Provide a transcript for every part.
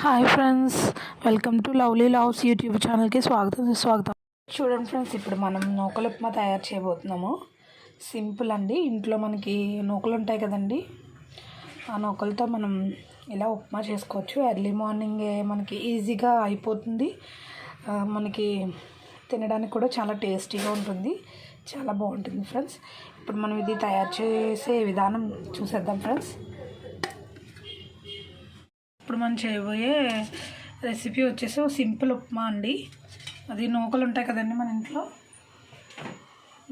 Hi friends, welcome to lovely loves YouTube ఛానల్కి స్వాగతం. చూడండి ఫ్రెండ్స్, ఇప్పుడు మనం నూకల ఉప్మా తయారు చేయబోతున్నాము. సింపుల్ అండి. ఇంట్లో మనకి నూకలు ఉంటాయి కదండి, ఆ నూకలతో మనం ఇలా ఉప్మా చేసుకోవచ్చు. ఎర్లీ మార్నింగే మనకి ఈజీగా అయిపోతుంది. మనకి తినడానికి కూడా చాలా టేస్టీగా ఉంటుంది, చాలా బాగుంటుంది ఫ్రెండ్స్. ఇప్పుడు మనం ఇది తయారు చేసే విధానం చూసేద్దాం ఫ్రెండ్స్. ఇప్పుడు మనం చేయబోయే రెసిపీ వచ్చేసి సింపుల్ ఉప్మా అండి. అది నూకలు ఉంటాయి కదండి, మన ఇంట్లో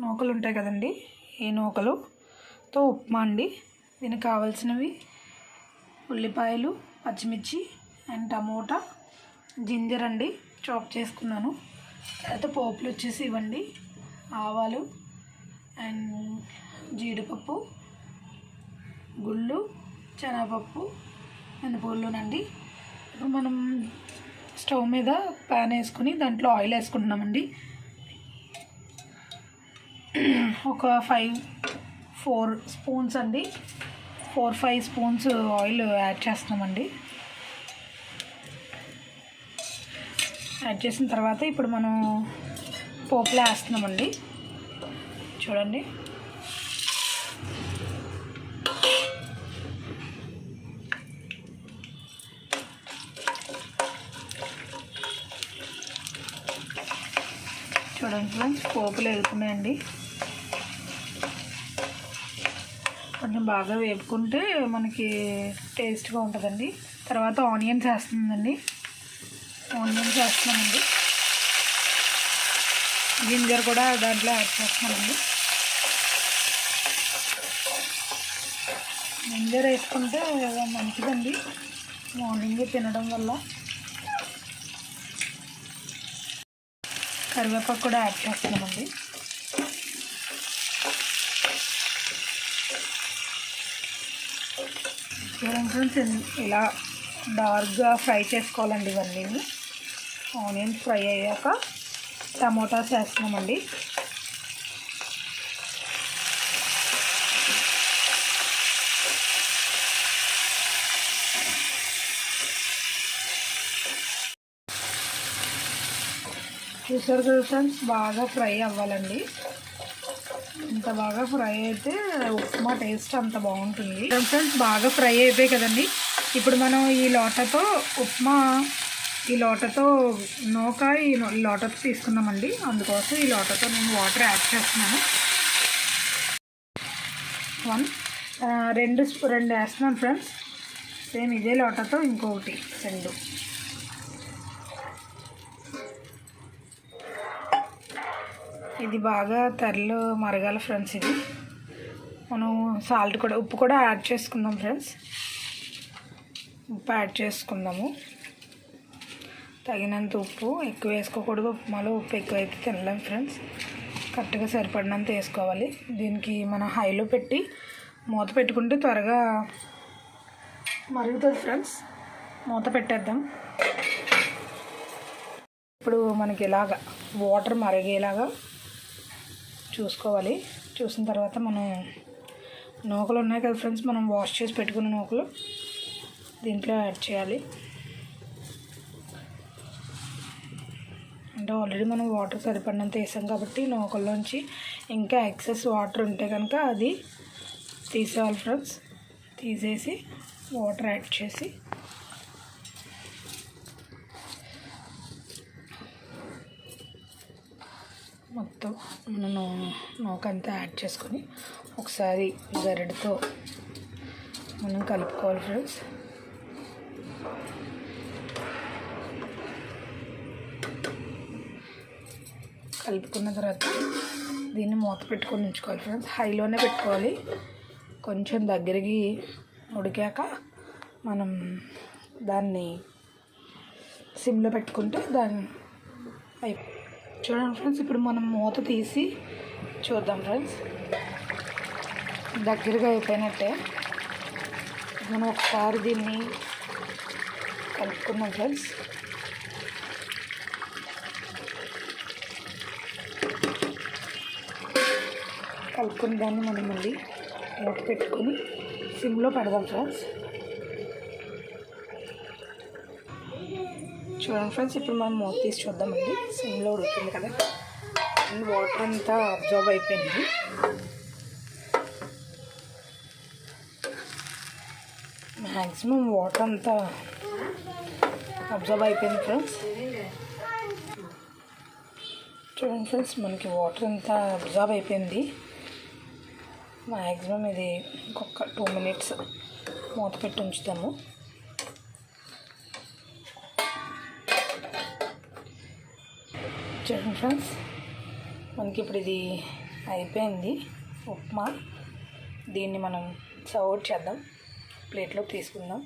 నూకలు ఉంటాయి కదండి, ఈ నూకలుతో ఉప్మా అండి. దీనికి కావాల్సినవి ఉల్లిపాయలు, పచ్చిమిర్చి అండ్ టమోటా, జింజర్ అండి చాప్ చేసుకున్నాను. తర్వాత పోపులు వచ్చేసి ఇవ్వండి, ఆవాలు అండ్ జీడిపప్పు, గుళ్ళు, శనగపప్పు, మినపగుళ్ళునండి. ఇప్పుడు మనం స్టవ్ మీద ప్యాన్ వేసుకొని దాంట్లో ఆయిల్ వేసుకుంటున్నామండి. ఒక 4 స్పూన్స్ అండి, 4-5 స్పూన్స్ ఆయిల్ యాడ్ చేస్తున్నామండి. యాడ్ చేసిన తర్వాత ఇప్పుడు మనం పోపులో వేస్తున్నామండి. చూడండి, ఫ్రెండ్స్, పోపులు వేగుతున్నాయండి. కొంచెం బాగా వేపుకుంటే మనకి టేస్ట్గా ఉంటుందండి. తర్వాత ఆనియన్స్ వేస్తున్నామండి. జింజర్ కూడా దాంట్లో యాడ్ చేస్తున్నామండి. జింజర్ వేసుకుంటే మంచిదండి మార్నింగే తినడం వల్ల. కరివేపాకు కూడా యాడ్ చేస్తున్నామండి. ఫ్రెండ్స్, ఇలా డార్క్గా ఫ్రై చేసుకోవాలండి ఇవన్నీ. ఆనియన్స్ ఫ్రై అయ్యాక టమోటాస్ వేస్తున్నామండి. చూసారు కదా ఫ్రెండ్స్, బాగా ఫ్రై అవ్వాలండి. ఇంత బాగా ఫ్రై అయితే ఉప్మా టేస్ట్ అంత బాగుంటుంది. ఫ్రెండ్స్, బాగా ఫ్రై అయిపోయాయి కదండి. ఇప్పుడు మనం ఈ లోటతో నూక ఈ లోటతో తీసుకున్నామండి. అందుకోసం ఈ లోటతో నేను వాటర్ యాడ్ చేస్తున్నాను. 2 వేస్తున్నాను ఫ్రెండ్స్. సేమ్ ఇదే లోటతో ఇంకొకటి 2. ఇది బాగా తెరలు మరగాలి ఫ్రెండ్స్. ఇది మనం ఉప్పు కూడా యాడ్ చేసుకుందాం ఫ్రెండ్స్. ఉప్పు యాడ్ చేసుకుందాము. తగినంత ఉప్పు, ఎక్కువ వేసుకోకూడదు. ఉప్మాలో ఉప్పు ఎక్కువైతే తినలేం ఫ్రెండ్స్. కరెక్ట్గా సరిపడినంత వేసుకోవాలి. దీనికి మనం హైలో పెట్టి మూత పెట్టుకుంటే త్వరగా మరుగుతుంది ఫ్రెండ్స్. మూత పెట్టేద్దాం. ఇప్పుడు మనకి ఇలాగా వాటర్ మరిగేలాగా చూసుకోవాలి. చూసిన తర్వాత మనం నూకలు ఉన్నాయి కదా ఫ్రెండ్స్, మనం వాష్ చేసి పెట్టుకున్న నూకలు దీంట్లో యాడ్ చేయాలి. అంటే ఆల్రెడీ మనం వాటర్ సరిపడినంత వేసాం కాబట్టి నూకల్లోంచి ఇంకా ఎక్సెస్ వాటర్ ఉంటే కనుక అది తీసేయాలి ఫ్రెండ్స్. తీసేసి వాటర్ యాడ్ చేసి మొత్తం మనం నూకంతా యాడ్ చేసుకొని ఒకసారి గరిటతో మనం కలుపుకోవాలి ఫ్రెండ్స్. కలుపుకున్న తర్వాత దీన్ని మూత పెట్టుకొని ఉంచుకోవాలి ఫ్రెండ్స్. హైలోనే పెట్టుకోవాలి. కొంచెం దగ్గరికి ఉడికాక మనం దాన్ని సిమ్లో పెట్టుకుంటే చూడండి ఫ్రెండ్స్, ఇప్పుడు మనం మూత తీసి చూద్దాం ఫ్రెండ్స్. దగ్గరగా అయిపోయినట్టే. మనం ఒకసారి దీన్ని కలుపుకున్నాం ఫ్రెండ్స్. కలుపుకుని దాన్ని మనం మళ్ళీ మూత పెట్టుకొని సిమ్లో పెడదాం ఫ్రెండ్స్. చూడండి ఫ్రెండ్స్, ఇప్పుడు మనం మూత తీసి చూద్దామండి. సిమ్లో ఉడుకుతుంది కదా, అండ్ వాటర్ అంతా అబ్జర్వ్ అయిపోయింది. మ్యాక్సిమం వాటర్ అంతా అబ్జర్వ్ అయిపోయింది ఫ్రెండ్స్. చూడండి ఫ్రెండ్స్, మనకి వాటర్ అంతా అబ్జర్వ్ అయిపోయింది. మ్యాక్సిమం ఇది ఇంకొక 2 minutes మూత పెట్టి ఉంచుతాము. చూడండి ఫ్రెండ్స్, మనకి ఇప్పుడు ఇది అయిపోయింది ఉప్మా. దీన్ని మనం సర్వ్ చేద్దాం, ప్లేట్లో తీసుకుందాం.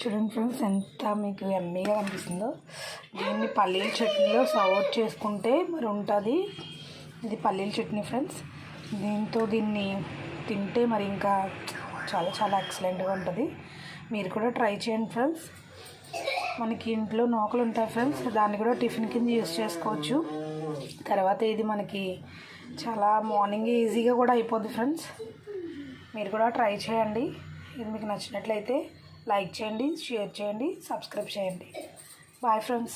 చూడండి ఫ్రెండ్స్, ఎంత మీకు ఎమ్మీగా అనిపిస్తుందో. దీన్ని పల్లీల చట్నీలో సర్వ్ చేసుకుంటే మరి ఉంటుంది. ఇది పల్లీల చట్నీ ఫ్రెండ్స్. దీన్ని తింటే మరి ఇంకా చాలా చాలా ఎక్సలెంట్గా ఉంటుంది. మీరు కూడా ట్రై చేయండి ఫ్రెండ్స్. మనకి ఇంట్లో నూకలు ఉంటాయి ఫ్రెండ్స్, దాన్ని కూడా టిఫిన్ కింద యూస్ చేసుకోవచ్చు. తర్వాత ఇది మనకి చాలా మార్నింగ్ ఈజీగా కూడా అయిపోద్ది ఫ్రెండ్స్. మీరు కూడా ట్రై చేయండి. ఇది మీకు నచ్చినట్లయితే లైక్ చేయండి, షేర్ చేయండి, సబ్స్క్రైబ్ చేయండి. Bye friends.